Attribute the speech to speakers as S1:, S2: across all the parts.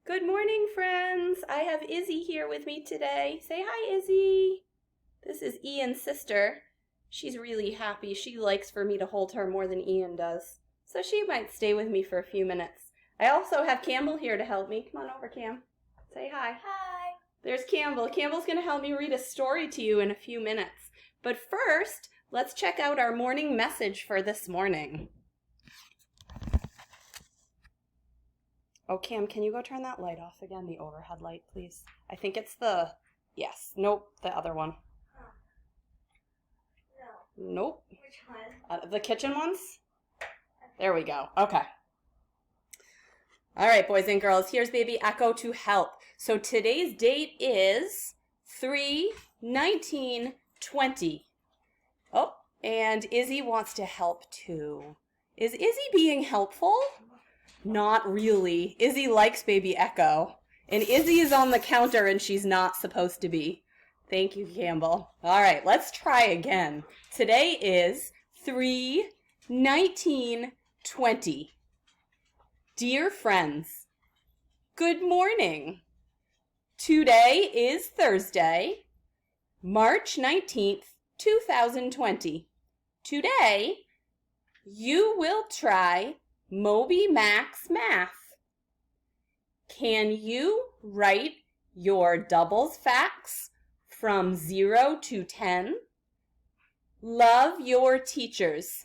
S1: Good morning, friends. I have Izzy here with me today. Say hi, Izzy. This is Ian's sister. She's really happy. She likes for me to hold her more than Ian does. So she might stay with me for a few minutes. I also have Campbell here to help me. Come on over, Cam. Say hi.
S2: Hi.
S1: There's Campbell. Campbell's going to help me read a story to you in a few minutes. But first, let's check out our morning message for this morning. Oh, Cam, can you go turn that light off again, the overhead light, please? I think it's nope, the other one.
S2: No.
S1: Nope.
S2: Which one?
S1: The kitchen ones? There we go. Okay. All right, boys and girls, here's Baby Echo to help. So today's date is 3/19/20. Oh, and Izzy wants to help too. Is Izzy being helpful? Not really. Izzy likes Baby Echo. And Izzy is on the counter and she's not supposed to be. Thank you, Campbell. All right, let's try again. Today is 3/19/20. Dear friends, good morning. Today is Thursday, March 19th, 2020. Today, you will try Moby Max Math. Can you write your doubles facts from 0 to 10? Love your teachers.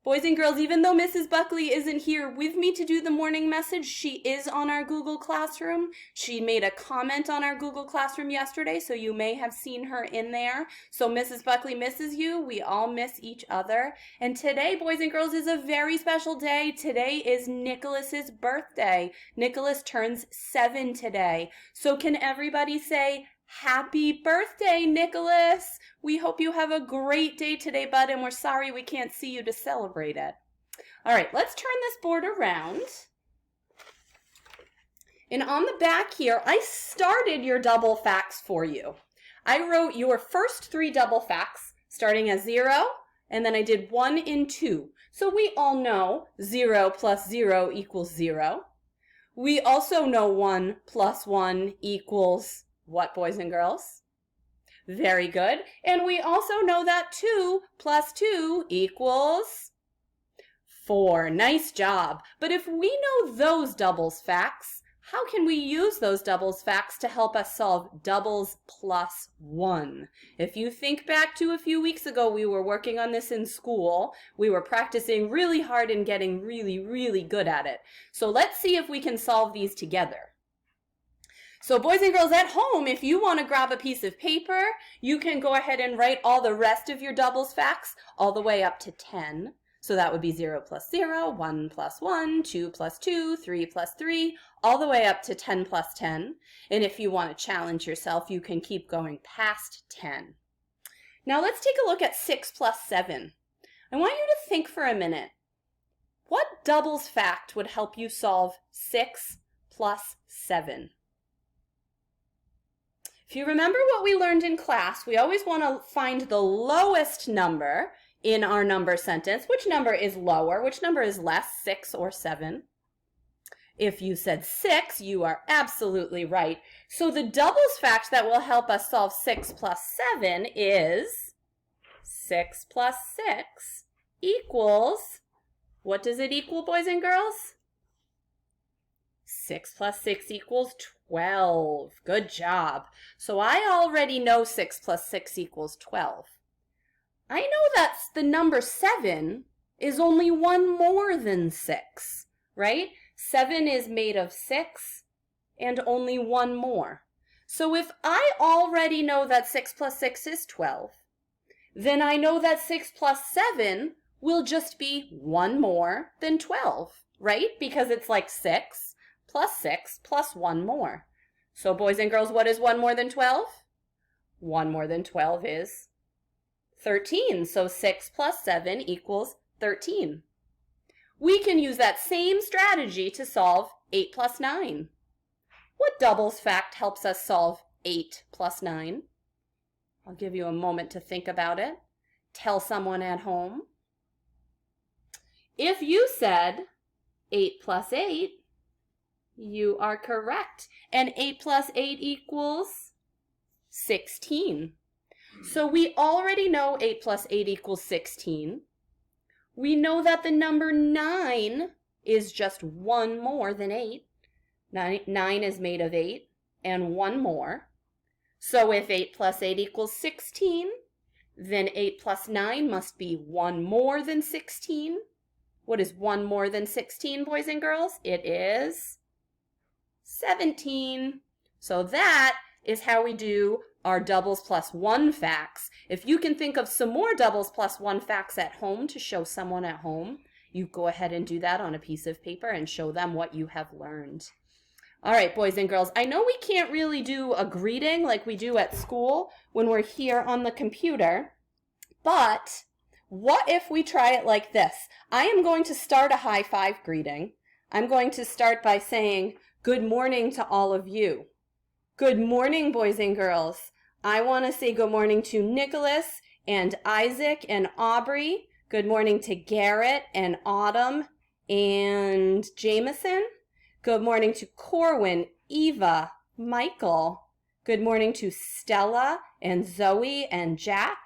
S1: Boys and girls, even though Mrs. Buckley isn't here with me to do the morning message, she is on our Google Classroom. She made a comment on our Google Classroom yesterday, so you may have seen her in there. So Mrs. Buckley misses you. We all miss each other. And today, boys and girls, is a very special day. Today is Nicholas's birthday. Nicholas turns 7 today. So can everybody say, Happy birthday, Nicholas! We hope you have a great day today, bud, and we're sorry we can't see you to celebrate it. All right, let's turn this board around. And on the back here, I started your double facts for you. I wrote your first 3 double facts, starting at 0, and then I did 1 and 2. So we all know 0 plus 0 equals 0. We also know 1 plus 1 equals what, boys and girls? Very good. And we also know that 2 plus 2 equals 4. Nice job. But if we know those doubles facts, how can we use those doubles facts to help us solve doubles plus 1? If you think back to a few weeks ago, we were working on this in school. We were practicing really hard and getting really, really good at it. So let's see if we can solve these together. So boys and girls at home, if you want to grab a piece of paper, you can go ahead and write all the rest of your doubles facts all the way up to 10. So that would be 0 plus 0, 1 plus 1, 2 plus 2, 3 plus 3, all the way up to 10 plus 10. And if you want to challenge yourself, you can keep going past 10. Now let's take a look at 6 plus 7. I want you to think for a minute. What doubles fact would help you solve 6 plus 7? If you remember what we learned in class, we always want to find the lowest number in our number sentence. Which number is lower? Which number is less, 6 or 7? If you said 6, you are absolutely right. So the doubles fact that will help us solve 6 plus 7 is 6 plus 6 equals, what does it equal, boys and girls? 6 plus 6 equals 12. Good job. So I already know 6 plus 6 equals 12. I know that the number 7 is only one more than 6, right? 7 is made of 6 and only one more. So if I already know that 6 plus 6 is 12, then I know that 6 plus 7 will just be one more than 12, right? Because it's like 6 plus 6 plus 1 more. So boys and girls, what is 1 more than 12? 1 more than 12 is 13. So 6 plus 7 equals 13. We can use that same strategy to solve 8 plus 9. What doubles fact helps us solve 8 plus 9? I'll give you a moment to think about it. Tell someone at home. If you said 8 plus 8 You are correct. And 8 plus 8 equals 16. So we already know 8 plus 8 equals 16. We know that the number 9 is just one more than 8. 9 is made of 8 and one more. So if 8 plus 8 equals 16, then 8 plus 9 must be one more than 16. What is one more than 16, boys and girls? It is 17. So that is how we do our doubles plus 1 facts. If you can think of some more doubles plus 1 facts at home to show someone at home, you go ahead and do that on a piece of paper and show them what you have learned. All right, boys and girls, I know we can't really do a greeting like we do at school when we're here on the computer, but what if we try it like this? I am going to start a high five greeting. I'm going to start by saying, good morning to all of you. Good morning, boys and girls. I want to say good morning to Nicholas and Isaac and Aubrey. Good morning to Garrett and Autumn and Jameson. Good morning to Corwin, Eva, Michael. Good morning to Stella and Zoe and Jack.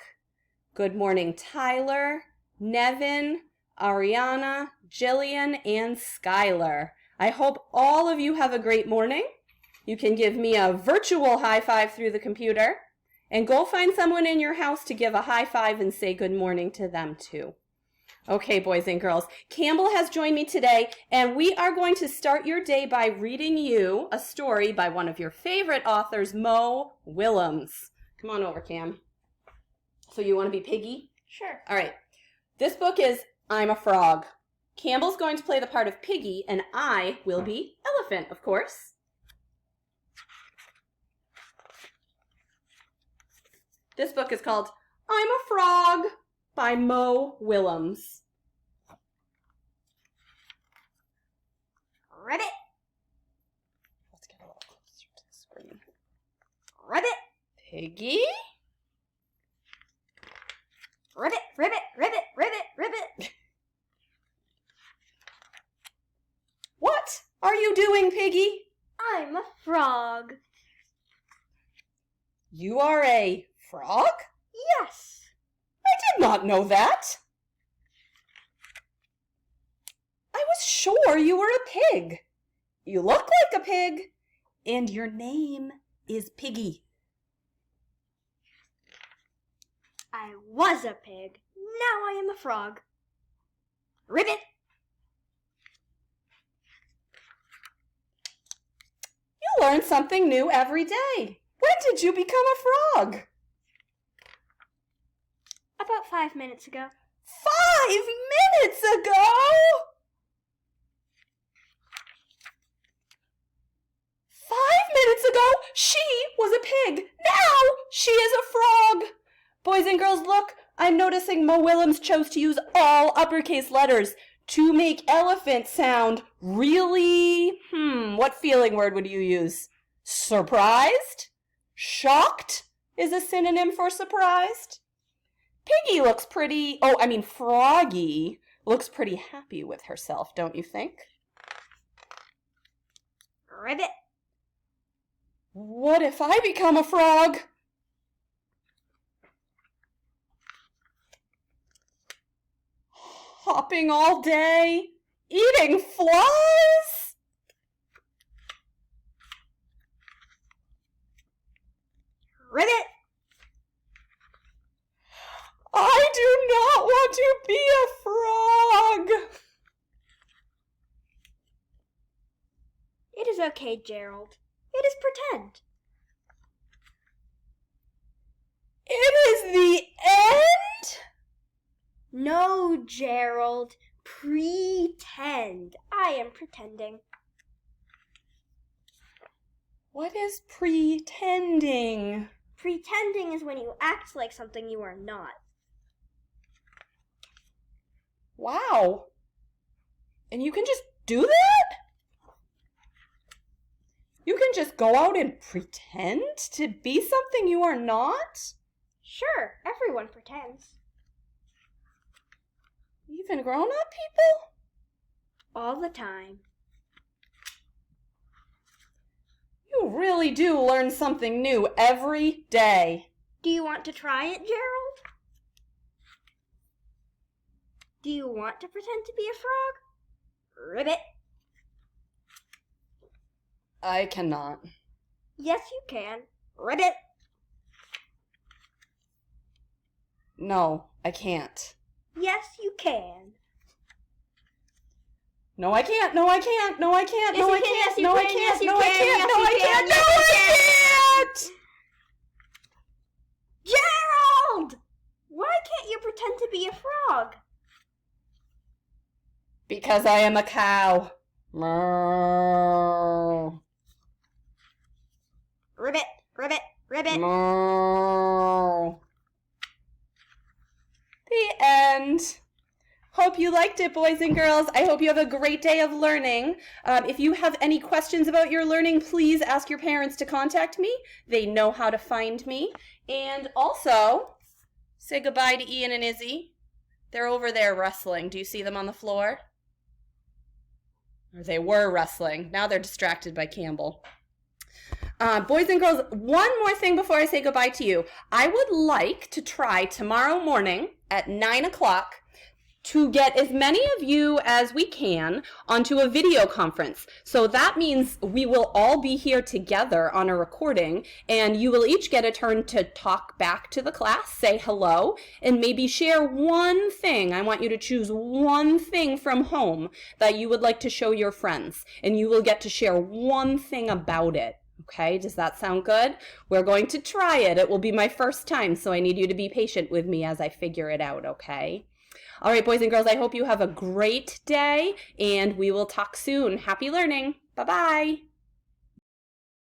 S1: Good morning, Tyler, Nevin, Ariana, Jillian, and Skylar. I hope all of you have a great morning. You can give me a virtual high five through the computer, and go find someone in your house to give a high five and say good morning to them too. Okay, boys and girls, Campbell has joined me today, and we are going to start your day by reading you a story by one of your favorite authors, Mo Willems. Come on over, Cam. So you want to be Piggy?
S2: Sure.
S1: All right. This book is I'm a Frog. Campbell's going to play the part of Piggy, and I will be Elephant, of course. This book is called I'm a Frog by Mo Willems.
S2: Ribbit.
S1: Let's get a little closer to the screen.
S2: Ribbit.
S1: Piggy?
S2: Ribbit, ribbit, ribbit, ribbit, ribbit.
S1: What are you doing, Piggy?
S2: I'm a frog.
S1: You are a frog?
S2: Yes.
S1: I did not know that. I was sure you were a pig. You look like a pig, and your name is Piggy.
S2: I was a pig. Now I am a frog. Ribbit.
S1: You learn something new every day. When did you become a frog?
S2: About 5 minutes ago.
S1: 5 minutes ago? 5 minutes ago, she was a pig. Now she is a frog. Boys and girls, look, I'm noticing Mo Willems chose to use all uppercase letters to make elephant sound really, what feeling word would you use? Surprised? Shocked is a synonym for surprised. Piggy looks Froggy looks pretty happy with herself, don't you think?
S2: Ribbit.
S1: What if I become a frog? Hopping all day, eating flies?
S2: Ribbit.
S1: I do not want to be a frog.
S2: It is okay, Gerald. It is pretend.
S1: It is the end?
S2: No, Gerald. Pretend. I am pretending.
S1: What is pretending?
S2: Pretending is when you act like something you are not.
S1: Wow. And you can just do that? You can just go out and pretend to be something you are not?
S2: Sure, everyone pretends.
S1: Even grown-up people?
S2: All the time.
S1: really do learn something new every day.
S2: Do you want to try it, Gerald? Do you want to pretend to be a frog? Ribbit.
S1: I cannot.
S2: Yes, you can. Ribbit.
S1: No, I can't.
S2: Yes, you can.
S1: No, I can't. No, I can't. No, I can't.
S2: Yes,
S1: No,
S2: you
S1: I
S2: can.
S1: can't.
S2: Yes, you
S1: No, I
S2: can.
S1: can't.
S2: Yes, you
S1: No, I
S2: can.
S1: can't.
S2: Yes,
S1: No,
S2: you
S1: I
S2: can.
S1: can't. No,
S2: Yes,
S1: I can't.
S2: Gerald! Why can't you pretend to be a frog?
S1: Because I am a cow. Moo.
S2: Ribbit, ribbit, ribbit.
S1: Moo. The end. Hope you liked it, boys and girls. I hope you have a great day of learning. If you have any questions about your learning, please ask your parents to contact me. They know how to find me. And also, say goodbye to Ian and Izzy. They're over there wrestling. Do you see them on the floor? Or they were wrestling. Now they're distracted by Campbell. Boys and girls, one more thing before I say goodbye to you. I would like to try tomorrow morning at 9 o'clock to get as many of you as we can onto a video conference. So that means we will all be here together on a recording, and you will each get a turn to talk back to the class, say hello, and maybe share one thing. I want you to choose one thing from home that you would like to show your friends, and you will get to share one thing about it. Okay, does that sound good? We're going to try it. It will be my first time, so I need you to be patient with me as I figure it out, okay? All right, boys and girls, I hope you have a great day, and we will talk soon. Happy learning. Bye-bye.